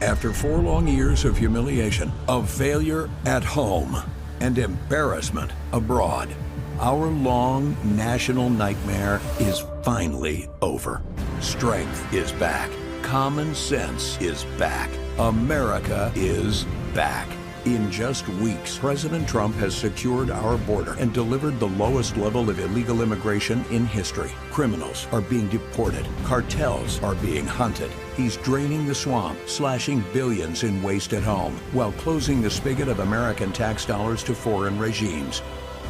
After 4 long years of humiliation, of failure at home, and embarrassment abroad, our long national nightmare is finally over. Strength is back. Common sense is back. America is back. In just weeks, President Trump has secured our border and delivered the lowest level of illegal immigration in history. Criminals are being deported. Cartels are being hunted. He's draining the swamp, slashing billions in waste at home, while closing the spigot of American tax dollars to foreign regimes.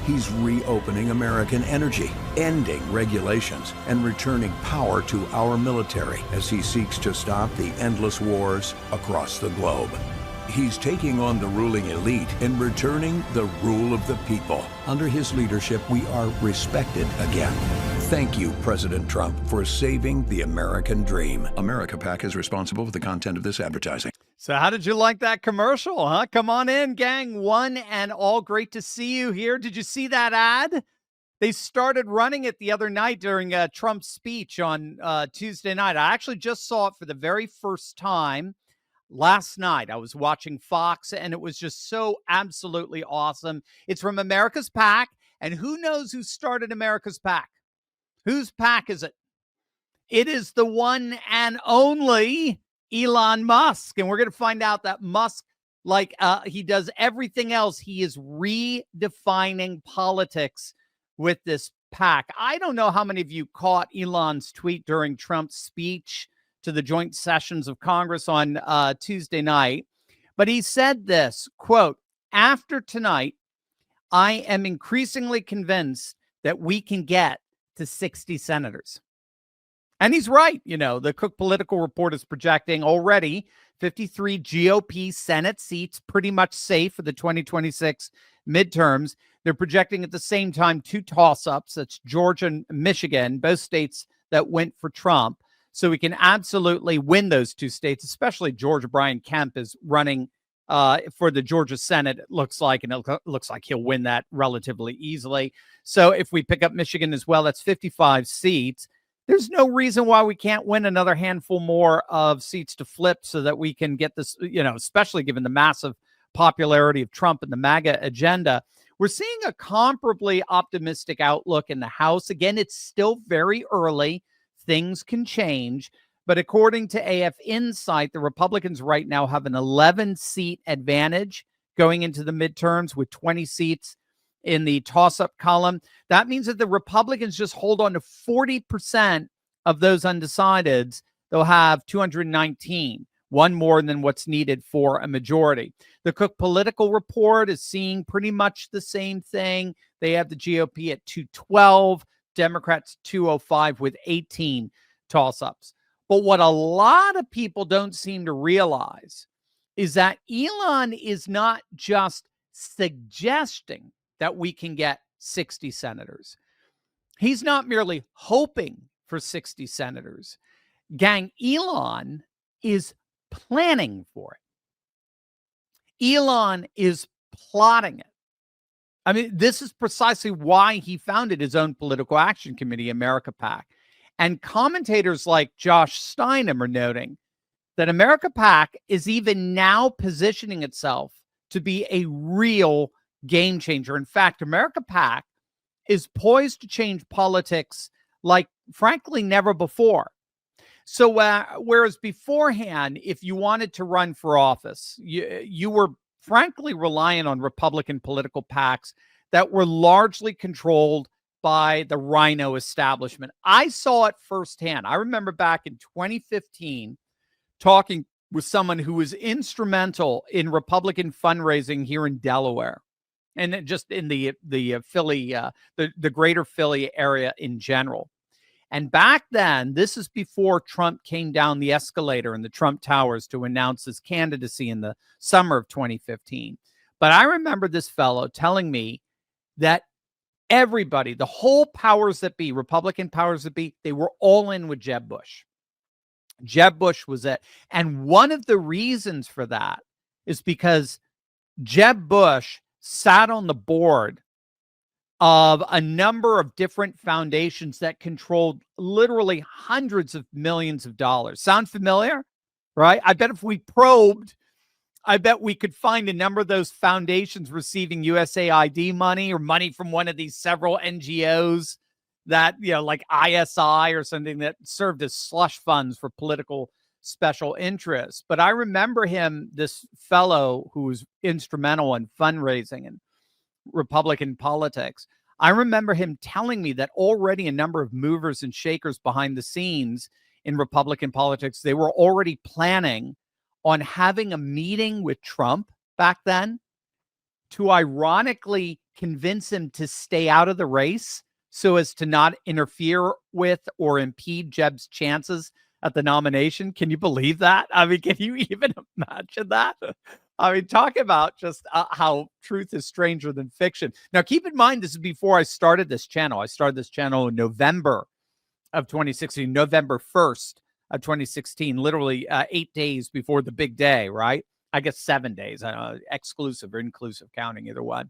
He's reopening American energy, ending regulations, and returning power to our military as he seeks to stop the endless wars across the globe. He's taking on the ruling elite and returning the rule of the people. Under his leadership, we are respected again. Thank you, President Trump, for saving the American dream. America PAC is responsible for the content of this advertising. So how did you like that commercial, huh? Come on in, gang. One and all, great to see you here. Did you see that ad? They started running it the other night during Trump's speech on Tuesday night. I actually just saw it for the very first time last night. I was watching Fox, and it was just so absolutely awesome. It's from America's PAC, and who knows who started America's PAC? Whose PAC is it? It is the one and only Elon Musk, and we're going to find out that Musk, like he does everything else, he is redefining politics with this PAC. I don't know how many of you caught Elon's tweet during Trump's speech to the joint sessions of Congress on Tuesday night. But he said this, quote, "After tonight, I am increasingly convinced that we can get to 60 senators." And he's right. You know, the Cook Political Report is projecting already 53 GOP Senate seats pretty much safe for the 2026 midterms. They're projecting at the same time 2 toss-ups. That's Georgia and Michigan, both states that went for Trump. So we can absolutely win those 2 states, especially Georgia. Brian Kemp is running for the Georgia Senate, it looks like, and it looks like he'll win that relatively easily. So if we pick up Michigan as well, that's 55 seats. There's no reason why we can't win another handful more of seats to flip so that we can get this, you know, especially given the massive popularity of Trump and the MAGA agenda. We're seeing a comparably optimistic outlook in the House. Again, it's still very early. Things can change. But according to AF Insight, the Republicans right now have an 11-seat advantage going into the midterms with 20 seats in the toss-up column. That means that the Republicans just hold on to 40% of those undecideds. They'll have 219, one more than what's needed for a majority. The Cook Political Report is seeing pretty much the same thing. They have the GOP at 212, Democrats 205 with 18 toss-ups. But what a lot of people don't seem to realize is that Elon is not just suggesting that we can get 60 senators. He's not merely hoping for 60 senators. Gang, Elon is planning for it. Elon is plotting it. I mean, this is precisely why he founded his own political action committee, America PAC. And commentators like Josh Steinem are noting that America PAC is even now positioning itself to be a real game changer. In fact, America PAC is poised to change politics like, frankly, never before. So whereas beforehand, if you wanted to run for office, you were frankly reliant on Republican political PACs that were largely controlled by the rhino establishment. I saw it firsthand. I remember back in 2015 talking with someone who was instrumental in Republican fundraising here in Delaware, and just in the Philly, the greater Philly area in general. And back then, this is before Trump came down the escalator in the Trump Towers to announce his candidacy in the summer of 2015. But I remember this fellow telling me that everybody, the whole powers that be, Republican powers that be, they were all in with Jeb Bush. Jeb Bush was it. And one of the reasons for that is because Jeb Bush sat on the board of a number of different foundations that controlled literally hundreds of millions of dollars. Sound familiar? right? I bet if we probed, I bet we could find a number of those foundations receiving USAID money or money from one of these several NGOs that, like ISI or something that served as slush funds for political special interests. But I remember him, this fellow who was instrumental in fundraising and Republican politics. I remember him telling me that already a number of movers and shakers behind the scenes in Republican politics, they were already planning on having a meeting with Trump back then to ironically convince him to stay out of the race so as to not interfere with or impede Jeb's chances at the nomination. Can you believe that? I mean, can you even imagine that? I mean, talk about just how truth is stranger than fiction. Now, keep in mind, this is before I started this channel. I started this channel in November of 2016, November 1st of 2016, literally 8 days before the big day, right? I guess 7 days, exclusive or inclusive counting, either one.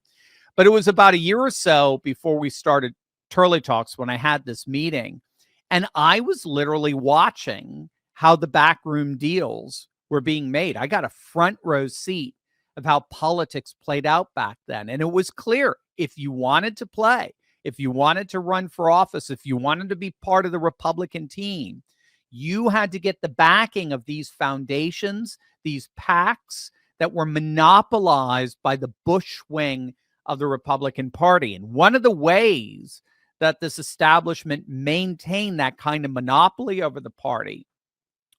But it was about a year or so before we started Turley Talks when I had this meeting. And I was literally watching how the backroom deals were being made. I got a front row seat of how politics played out back then. And it was clear, if you wanted to play, if you wanted to run for office, if you wanted to be part of the Republican team, you had to get the backing of these foundations, these PACs that were monopolized by the Bush wing of the Republican Party. And one of the ways that this establishment maintained that kind of monopoly over the party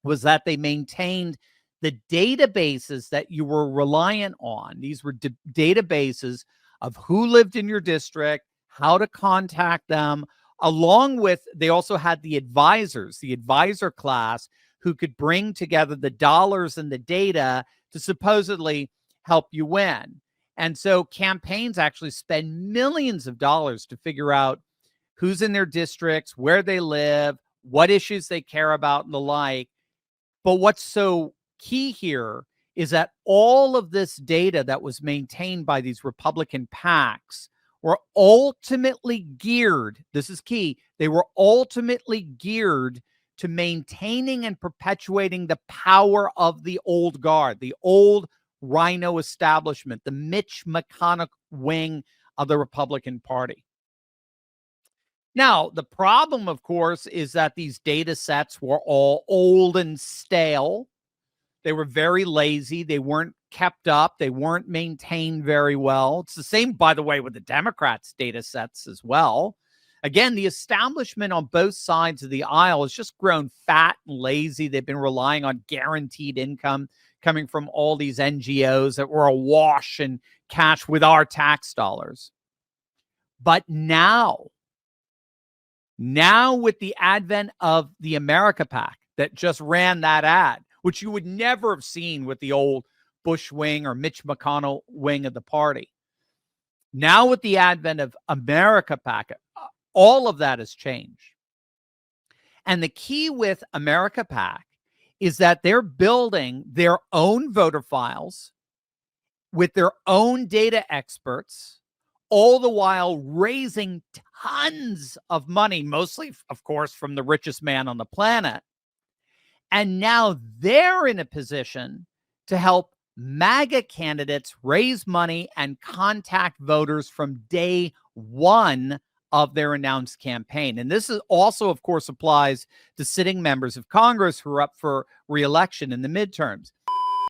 was that they maintained the databases that you were reliant on. These were databases of who lived in your district, how to contact them, along with, they also had the advisors, the advisor class, who could bring together the dollars and the data to supposedly help you win. And so campaigns actually spend millions of dollars to figure out who's in their districts, where they live, what issues they care about, and the like. But what's so key here is that all of this data that was maintained by these Republican PACs were ultimately geared, this is key, they were ultimately geared to maintaining and perpetuating the power of the old guard, the old rhino establishment, the Mitch McConnell wing of the Republican Party. Now, the problem, of course, is that these data sets were all old and stale. They were very lazy. They weren't kept up. They weren't maintained very well. It's the same, by the way, with the Democrats' data sets as well. Again, the establishment on both sides of the aisle has just grown fat and lazy. They've been relying on guaranteed income coming from all these NGOs that were awash in cash with our tax dollars. But now with the advent of the America PAC that just ran that ad, which you would never have seen with the old Bush wing or Mitch McConnell wing of the party. Now with the advent of America PAC, all of that has changed. And the key with America PAC is that they're building their own voter files with their own data experts, all the while raising tons of money, mostly, of course, from the richest man on the planet. And now they're in a position to help MAGA candidates raise money and contact voters from day one of their announced campaign. And this is also, of course, applies to sitting members of Congress who are up for re-election in the midterms.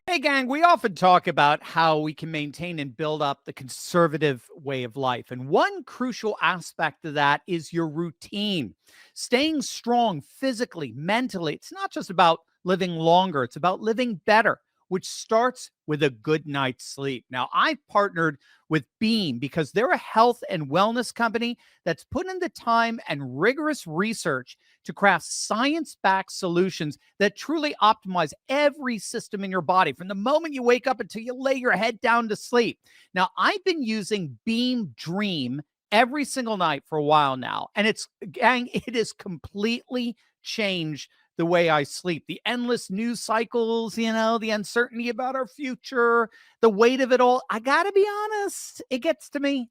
Hey, gang, we often talk about how we can maintain and build up the conservative way of life. And one crucial aspect of that is your routine. Staying strong physically, mentally. It's not just about living longer. It's about living better, which starts with a good night's sleep. Now, I've partnered with Beam because they're a health and wellness company that's put in the time and rigorous research to craft science-backed solutions that truly optimize every system in your body from the moment you wake up until you lay your head down to sleep. Now, I've been using Beam Dream every single night for a while now, and it has completely changed the way I sleep. The endless news cycles, the uncertainty about our future, the weight of it all. I gotta be honest, it gets to me.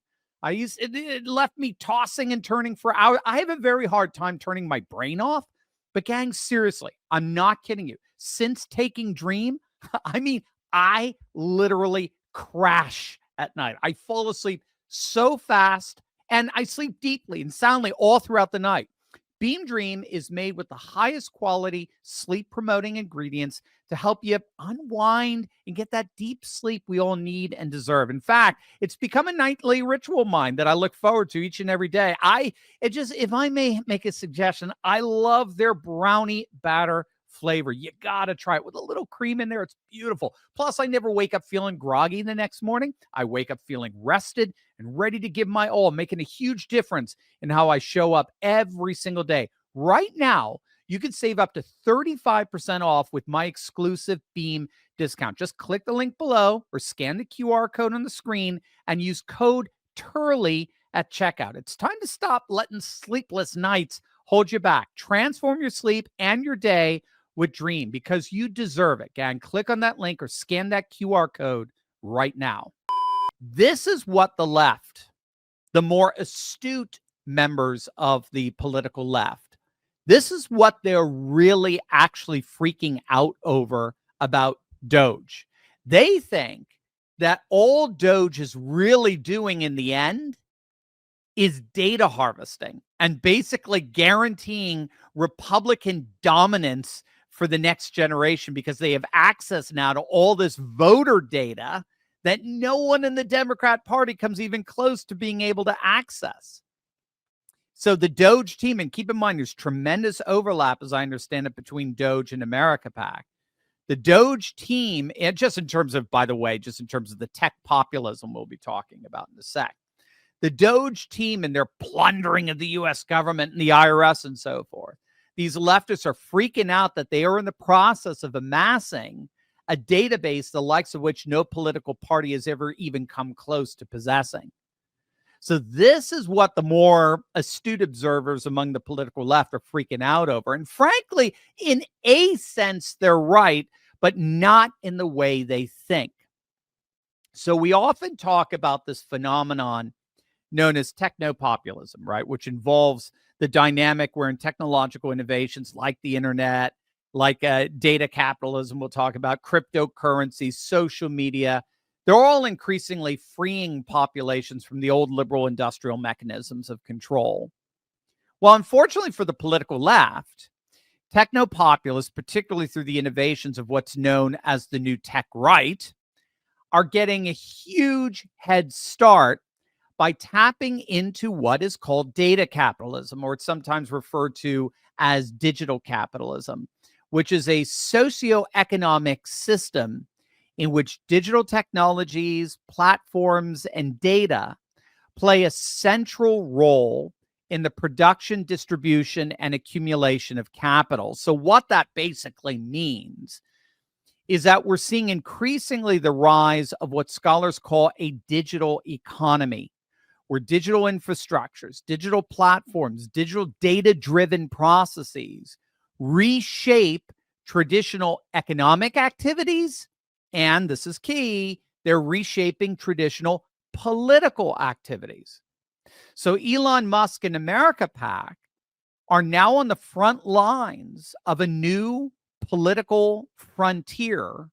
It left me tossing and turning for hours. I have a very hard time turning my brain off. But gang, seriously, I'm not kidding you. since taking Dream, I mean, I literally crash at night. I fall asleep so fast, and I sleep deeply and soundly all throughout the night. Beam Dream is made with the highest quality sleep promoting ingredients to help you unwind and get that deep sleep we all need and deserve. In fact, it's become a nightly ritual of mine that I look forward to each and every day. If I may make a suggestion, I love their brownie batter flavor. You got to try it with a little cream in there. It's beautiful. Plus, I never wake up feeling groggy the next morning. I wake up feeling rested and ready to give my all, making a huge difference in how I show up every single day. Right now, you can save up to 35% off with my exclusive Beam discount. Just click the link below or scan the QR code on the screen and use code TURLEY at checkout. It's time to stop letting sleepless nights hold you back. Transform your sleep and your day with Dream, because you deserve it, gang. Click on that link or scan that QR code right now. This is what the left, the more astute members of the political left, this is what they're really actually freaking out over about Doge. They think that all Doge is really doing in the end is data harvesting and basically guaranteeing Republican dominance for the next generation, because they have access now to all this voter data that no one in the Democrat Party comes even close to being able to access. So the Doge team, and keep in mind, there's tremendous overlap, as I understand it, between Doge and America PAC. The Doge team, and just in terms of, by the way, just in terms of the tech populism we'll be talking about in a sec, the Doge team and their plundering of the U.S. government and the IRS and so forth, these leftists are freaking out that they are in the process of amassing a database the likes of which no political party has ever even come close to possessing. So this is what the more astute observers among the political left are freaking out over. And frankly, in a sense, they're right, but not in the way they think. So we often talk about this phenomenon known as technopopulism, right? Which involves the dynamic wherein technological innovations like the internet, like data capitalism, we'll talk about cryptocurrencies, social media, they're all increasingly freeing populations from the old liberal industrial mechanisms of control. Well, unfortunately for the political left, technopopulists, particularly through the innovations of what's known as the new tech right, are getting a huge head start by tapping into what is called data capitalism, or it's sometimes referred to as digital capitalism, which is a socioeconomic system in which digital technologies, platforms, and data play a central role in the production, distribution, and accumulation of capital. So what that basically means is that we're seeing increasingly the rise of what scholars call a digital economy, where digital infrastructures, digital platforms, digital data-driven processes reshape traditional economic activities, and this is key, they're reshaping traditional political activities. So Elon Musk and America PAC are now on the front lines of a new political frontier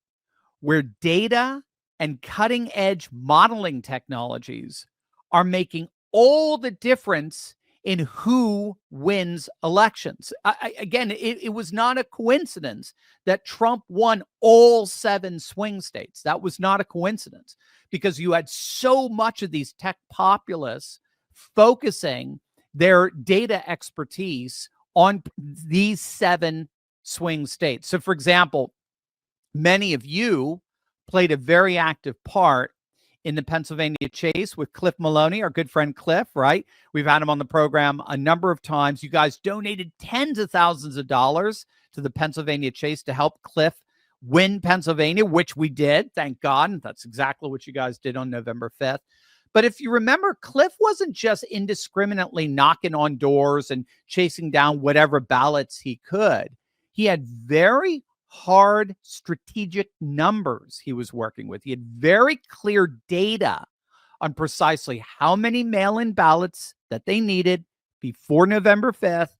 where data and cutting-edge modeling technologies are making all the difference in who wins elections. Again, it was not a coincidence that Trump won all 7 swing states. That was not a coincidence, because you had so much of these tech populists focusing their data expertise on these 7 swing states. So, for example, many of you played a very active part in the Pennsylvania chase with Cliff Maloney, our good friend Cliff, right? We've had him on the program a number of times. You guys donated tens of thousands of dollars to the Pennsylvania chase to help Cliff win Pennsylvania, which we did, thank God. And that's exactly what you guys did on November 5th. But if you remember, Cliff wasn't just indiscriminately knocking on doors and chasing down whatever ballots he could. He had very hard strategic numbers he was working with. He had very clear data on precisely how many mail-in ballots that they needed before November 5th,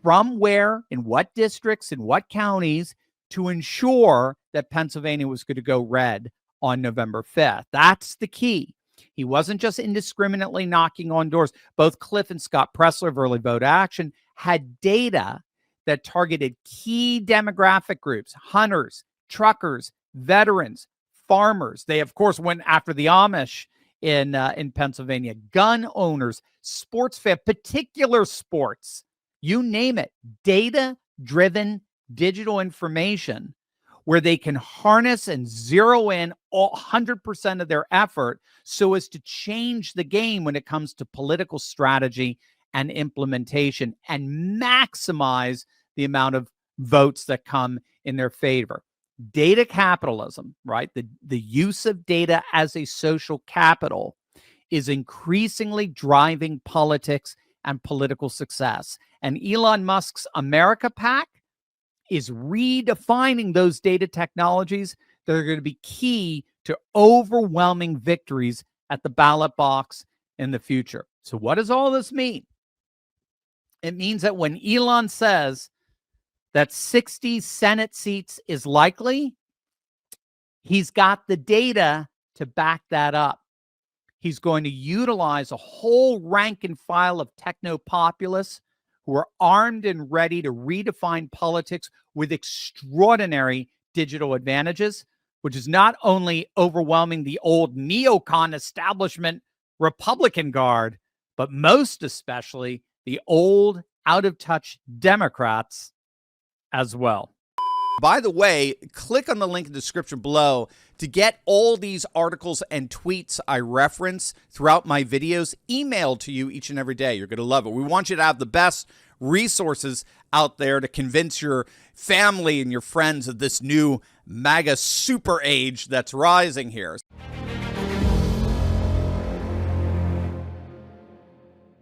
from where, in what districts, in what counties, to ensure that Pennsylvania was going to go red on November 5th. That's the key. He wasn't just indiscriminately knocking on doors. Both Cliff and Scott Pressler of Early Vote Action had data that targeted key demographic groups: hunters, truckers, veterans, farmers. They, of course, went after the Amish in Pennsylvania, gun owners, sports fans, particular sports, you name it, data-driven digital information where they can harness and zero in 100% of their effort so as to change the game when it comes to political strategy and implementation and maximize the amount of votes that come in their favor. Data capitalism, right? The use of data as a social capital is increasingly driving politics and political success. And Elon Musk's America PAC is redefining those data technologies that are going to be key to overwhelming victories at the ballot box in the future. So what does all this mean? It means that when Elon says that 60 Senate seats is likely, he's got the data to back that up. He's going to utilize a whole rank and file of techno-populists who are armed and ready to redefine politics with extraordinary digital advantages, which is not only overwhelming the old neocon establishment Republican guard, but most especially the old, out-of-touch Democrats as well. By the way, click on the link in the description below to get all these articles and tweets I reference throughout my videos emailed to you each and every day. You're going to love it. We want you to have the best resources out there to convince your family and your friends of this new MAGA super age that's rising here.